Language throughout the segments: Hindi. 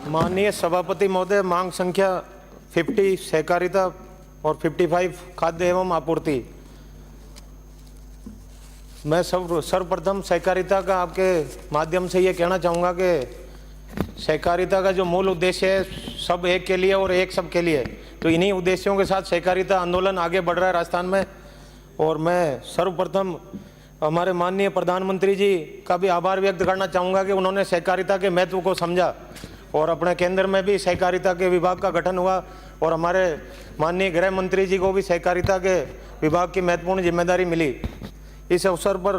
माननीय सभापति महोदय, मांग संख्या 50 सहकारिता और 55 खाद्य एवं आपूर्ति। मैं सर्वप्रथम सहकारिता का आपके माध्यम से ये कहना चाहूँगा कि सहकारिता का जो मूल उद्देश्य है सब एक के लिए और एक सब के लिए, तो इन्हीं उद्देश्यों के साथ सहकारिता आंदोलन आगे बढ़ रहा है राजस्थान में। और मैं सर्वप्रथम हमारे माननीय प्रधानमंत्री जी का भी आभार व्यक्त करना चाहूँगा कि उन्होंने सहकारिता के महत्व को समझा और अपने केंद्र में भी सहकारिता के विभाग का गठन हुआ और हमारे माननीय गृह मंत्री जी को भी सहकारिता के विभाग की महत्वपूर्ण जिम्मेदारी मिली। इस अवसर पर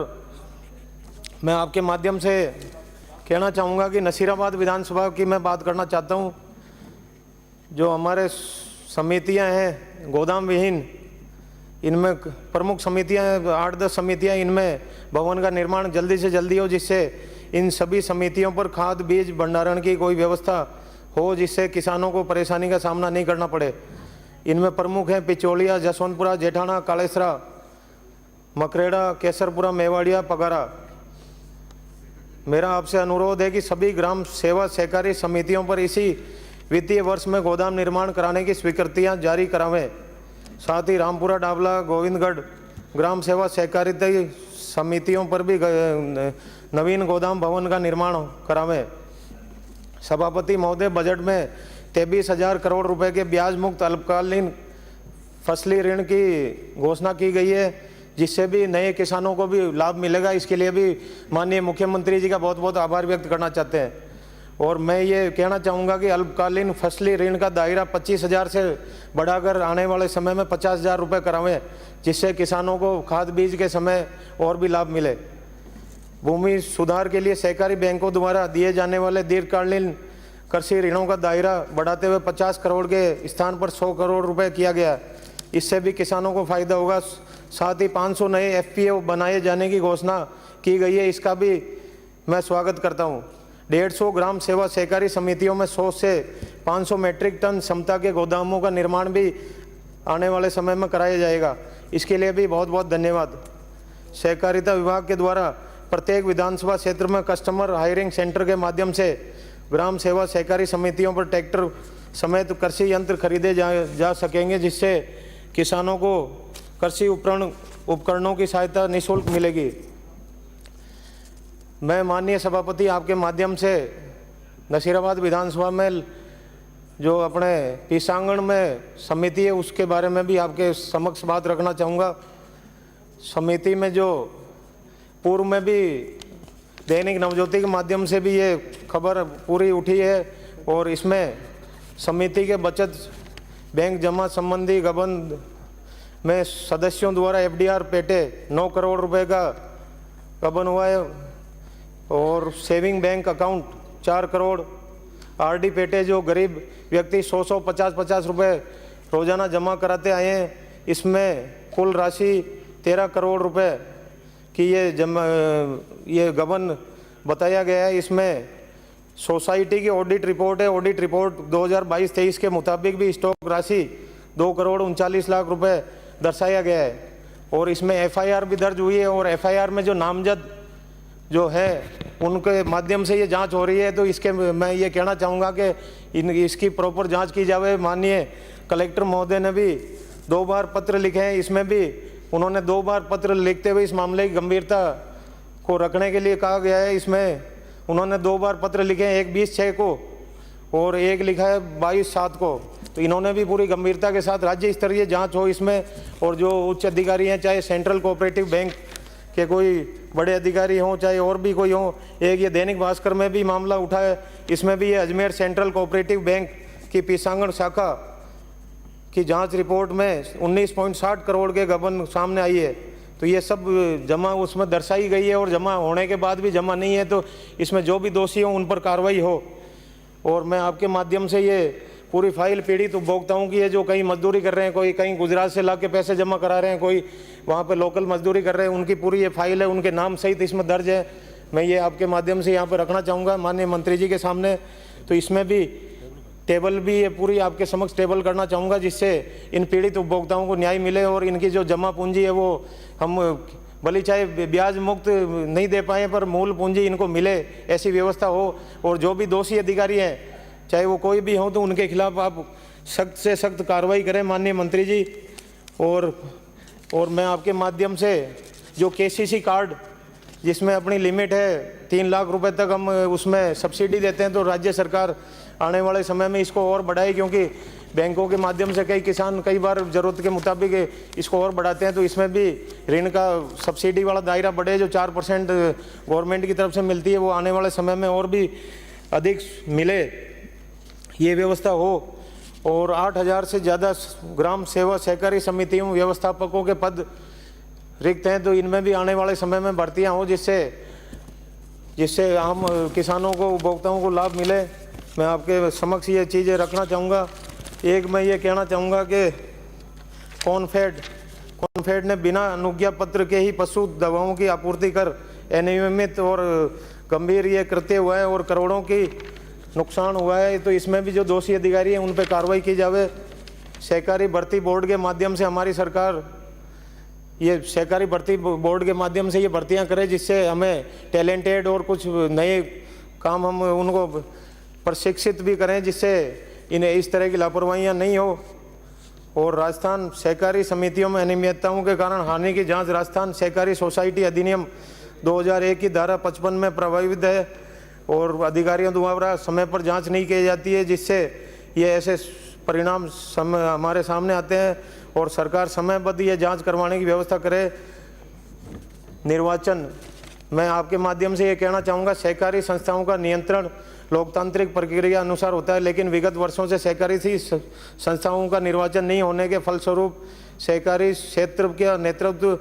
मैं आपके माध्यम से कहना चाहूँगा कि नसीराबाद विधानसभा की मैं बात करना चाहता हूँ। जो हमारे समितियाँ हैं गोदाम विहीन, इनमें प्रमुख समितियाँ हैं 8-10 समितियाँ, इनमें भवन का निर्माण जल्दी से जल्दी हो, जिससे इन सभी समितियों पर खाद बीज भंडारण की कोई व्यवस्था हो, जिससे किसानों को परेशानी का सामना नहीं करना पड़े। इनमें प्रमुख हैं पिचौलिया, जसवंतपुरा, जेठाना, कालेसरा, मकरेड़ा, केसरपुरा, मेवाड़िया, पगारा। मेरा आपसे अनुरोध है कि सभी ग्राम सेवा सहकारी समितियों पर इसी वित्तीय वर्ष में गोदाम निर्माण कराने की स्वीकृतियां जारी करावें। साथ ही रामपुरा, डाबला, गोविंदगढ़ ग्राम सेवा सहकारिता समितियों पर भी नवीन गोदाम भवन का निर्माण करावें। सभापति महोदय, बजट में 23,000 करोड़ रुपए के ब्याज मुक्त अल्पकालीन फसली ऋण की घोषणा की गई है, जिससे भी नए किसानों को भी लाभ मिलेगा। इसके लिए भी माननीय मुख्यमंत्री जी का बहुत बहुत आभार व्यक्त करना चाहते हैं। और मैं ये कहना चाहूँगा कि अल्पकालीन फसली ऋण का दायरा 25,000 से बढ़ाकर आने वाले समय में 50,000 रुपये करावें, जिससे किसानों को खाद बीज के समय और भी लाभ मिले। भूमि सुधार के लिए सहकारी बैंकों द्वारा दिए जाने वाले दीर्घकालीन कृषि ऋणों का दायरा बढ़ाते हुए 50 करोड़ के स्थान पर 100 करोड़ रुपए किया गया। इससे भी किसानों को फायदा होगा। साथ ही 500 नए FPO बनाए जाने की घोषणा की गई है, इसका भी मैं स्वागत करता हूँ। 150 ग्राम सेवा सहकारी समितियों में 100 से 500 मीट्रिक टन क्षमता के गोदामों का निर्माण भी आने वाले समय में कराया जाएगा। इसके लिए भी बहुत बहुत धन्यवाद। सहकारिता विभाग के द्वारा प्रत्येक विधानसभा क्षेत्र में कस्टमर हायरिंग सेंटर के माध्यम से ग्राम सेवा सहकारी समितियों पर ट्रैक्टर समेत कृषि यंत्र खरीदे जा सकेंगे, जिससे किसानों को कृषि उपकरणों की सहायता निःशुल्क मिलेगी। मैं माननीय सभापति आपके माध्यम से नसीराबाद विधानसभा में जो अपने पीसांगण में समिति है उसके बारे में भी आपके समक्ष बात रखना चाहूँगा। समिति में जो पूर्व में भी दैनिक नवज्योति के माध्यम से भी ये खबर पूरी उठी है और इसमें समिति के बचत बैंक जमा संबंधी गबन में सदस्यों द्वारा FDR पेटे 9 करोड़ रुपए का गबन हुआ है और saving bank account 4 crore, RD पेटे जो गरीब व्यक्ति 100 50 रुपए रोजाना जमा कराते आए हैं, इसमें कुल राशि 13 करोड़ रुपए की ये गबन बताया गया है। इसमें सोसाइटी की ऑडिट रिपोर्ट है। ऑडिट रिपोर्ट 2022-23 के मुताबिक भी स्टॉक राशि 2 करोड़ 39 लाख रुपए दर्शाया गया है और इसमें FIR भी दर्ज हुई है और FIR में जो नामजद जो है उनके माध्यम से ये जांच हो रही है। तो इसके मैं ये कहना चाहूँगा कि इसकी प्रॉपर जांच की जाए। माननीय कलेक्टर महोदय ने भी 2 बार पत्र लिखे हैं, इसमें भी उन्होंने 2 बार पत्र लिखते हुए इस मामले की गंभीरता को रखने के लिए कहा गया है। इसमें उन्होंने 2 बार पत्र लिखे हैं, एक 20/6 को और एक लिखा है 22/7 को। तो इन्होंने भी पूरी गंभीरता के साथ राज्य स्तरीय जांच हो इसमें, और जो उच्च अधिकारी हैं, चाहे सेंट्रल कोऑपरेटिव बैंक के कोई बड़े अधिकारी हों चाहे और भी कोई हो। एक ये दैनिक भास्कर में भी मामला उठा है, इसमें भी ये अजमेर सेंट्रल कोऑपरेटिव बैंक की पीसांगण शाखा की जांच रिपोर्ट में 19.60 करोड़ के गबन सामने आई है। तो ये सब जमा उसमें दर्शाई गई है और जमा होने के बाद भी जमा नहीं है, तो इसमें जो भी दोषी हो उन पर कार्रवाई हो। और मैं आपके माध्यम से ये पूरी फाइल पीड़ित उपभोक्ताओं की है, जो कहीं मजदूरी कर रहे हैं, कोई कहीं गुजरात से ला के पैसे जमा करा रहे हैं, कोई वहाँ पे लोकल मजदूरी कर रहे हैं, उनकी पूरी ये फाइल है, उनके नाम सहित इसमें दर्ज है। मैं ये आपके माध्यम से यहाँ पर रखना चाहूँगा माननीय मंत्री जी के सामने। तो इसमें भी टेबल भी ये पूरी आपके समक्ष टेबल करना चाहूँगा, जिससे इन पीड़ित उपभोक्ताओं को न्याय मिले और इनकी जो जमा पूंजी है वो हम भले चाहे ब्याज मुक्त नहीं दे पाए पर मूल पूंजी इनको मिले, ऐसी व्यवस्था हो। और जो भी दोषी अधिकारी हैं चाहे वो कोई भी हो, तो उनके खिलाफ आप सख्त से सख्त कार्रवाई करें माननीय मंत्री जी। और मैं आपके माध्यम से जो केसीसी कार्ड जिसमें अपनी लिमिट है 3 लाख रुपए तक हम उसमें सब्सिडी देते हैं, तो राज्य सरकार आने वाले समय में इसको और बढ़ाए, क्योंकि बैंकों के माध्यम से कई किसान कई बार ज़रूरत के मुताबिक इसको और बढ़ाते हैं, तो इसमें भी ऋण का सब्सिडी वाला दायरा बढ़े। जो 4% गवर्नमेंट की तरफ से मिलती है वो आने वाले समय में और भी अधिक मिले, ये व्यवस्था हो। और 8,000 से ज़्यादा ग्राम सेवा सहकारी समितियों व्यवस्थापकों के पद रिक्त हैं, तो इनमें भी आने वाले समय में भर्तियाँ हो, जिससे आम किसानों को, उपभोक्ताओं को लाभ मिले। मैं आपके समक्ष ये चीज़ें रखना चाहूँगा। एक मैं ये कहना चाहूँगा कि कॉनफेड ने बिना अनुज्ञा पत्र के ही पशु दवाओं की आपूर्ति कर अनियमित और गंभीर ये कृत्य हुआ है और करोड़ों की नुकसान हुआ है, तो इसमें भी जो दोषी अधिकारी हैं उन पर कार्रवाई की जावे। सहकारी भर्ती बोर्ड के माध्यम से हमारी सरकार ये सहकारी भर्ती बोर्ड के माध्यम से ये भर्तियां करे, जिससे हमें टैलेंटेड और कुछ नए काम हम उनको प्रशिक्षित भी करें, जिससे इन्हें इस तरह की लापरवाहियां नहीं हो। और राजस्थान सहकारी समितियों में अनियमितताओं के कारण हानि की जांच राजस्थान सहकारी सोसाइटी अधिनियम 2001 की धारा 55 में प्रभावित है और अधिकारियों द्वारा समय पर जांच नहीं की जाती है, जिससे ये ऐसे परिणाम हमारे सामने आते हैं। और सरकार समयबद्ध ये जांच करवाने की व्यवस्था करे। निर्वाचन, मैं आपके माध्यम से ये कहना चाहूँगा, सहकारी संस्थाओं का नियंत्रण लोकतांत्रिक प्रक्रिया अनुसार होता है, लेकिन विगत वर्षों से सहकारी संस्थाओं का निर्वाचन नहीं होने के फलस्वरूप सहकारी क्षेत्र का नेतृत्व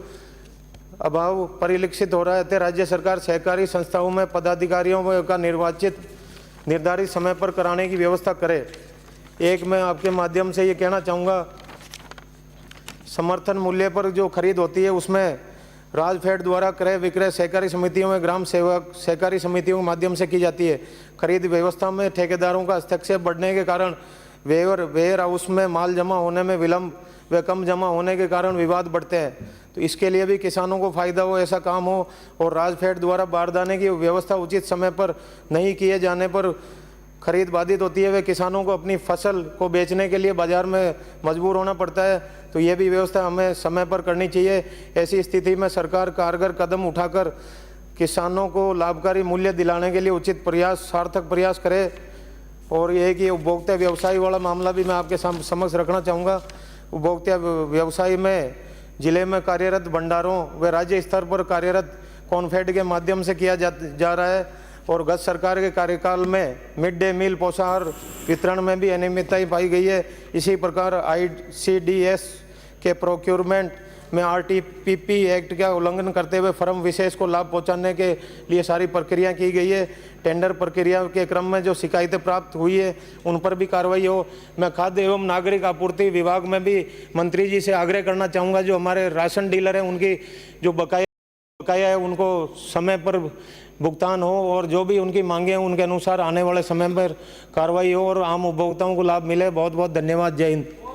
अभाव परिलक्षित हो रहा है। राज्य सरकार सहकारी संस्थाओं में पदाधिकारियों का निर्धारित समय पर कराने की व्यवस्था करे। एक मैं आपके माध्यम से ये कहना चाहूँगा, समर्थन मूल्य पर जो खरीद होती है उसमें राजफेड द्वारा क्रय विक्रय सहकारी समितियों में ग्राम सेवक सहकारी समितियों के माध्यम से की जाती है। खरीद व्यवस्था में ठेकेदारों का हस्तक्षेप बढ़ने के कारण वेयर हाउस में माल जमा होने में विलंब व कम जमा होने के कारण विवाद बढ़ते हैं, तो इसके लिए भी किसानों को फायदा हो ऐसा काम हो। और राजफेड द्वारा बारदाने की व्यवस्था उचित समय पर नहीं किए जाने पर खरीद बाधित होती है, वे किसानों को अपनी फसल को बेचने के लिए बाजार में मजबूर होना पड़ता है, तो ये भी व्यवस्था हमें समय पर करनी चाहिए। ऐसी स्थिति में सरकार कारगर कदम उठाकर किसानों को लाभकारी मूल्य दिलाने के लिए उचित प्रयास, सार्थक प्रयास करे। और यह कि उपभोक्ता व्यवसाय वाला मामला भी मैं आपके समक्ष रखना चाहूँगा। उपभोक्ता व्यवसाय में जिले में कार्यरत भंडारों व राज्य स्तर पर कार्यरत कॉनफेड के माध्यम से किया जा रहा है। और गत सरकार के कार्यकाल में मिड डे मील पोषाहार वितरण में भी अनियमितताएं पाई गई है। इसी प्रकार ICDS के प्रोक्योरमेंट में RTPP एक्ट का उल्लंघन करते हुए फर्म विशेष को लाभ पहुंचाने के लिए सारी प्रक्रिया की गई है। टेंडर प्रक्रिया के क्रम में जो शिकायतें प्राप्त हुई है उन पर भी कार्रवाई हो। मैं खाद्य एवं नागरिक आपूर्ति विभाग में भी मंत्री जी से आग्रह करना चाहूँगा, जो हमारे राशन डीलर हैं उनकी जो बकाया है उनको समय पर भुगतान हो और जो भी उनकी मांगे हैं उनके अनुसार आने वाले समय पर कार्रवाई हो और आम उपभोक्ताओं को लाभ मिले। बहुत बहुत धन्यवाद। जय हिंद।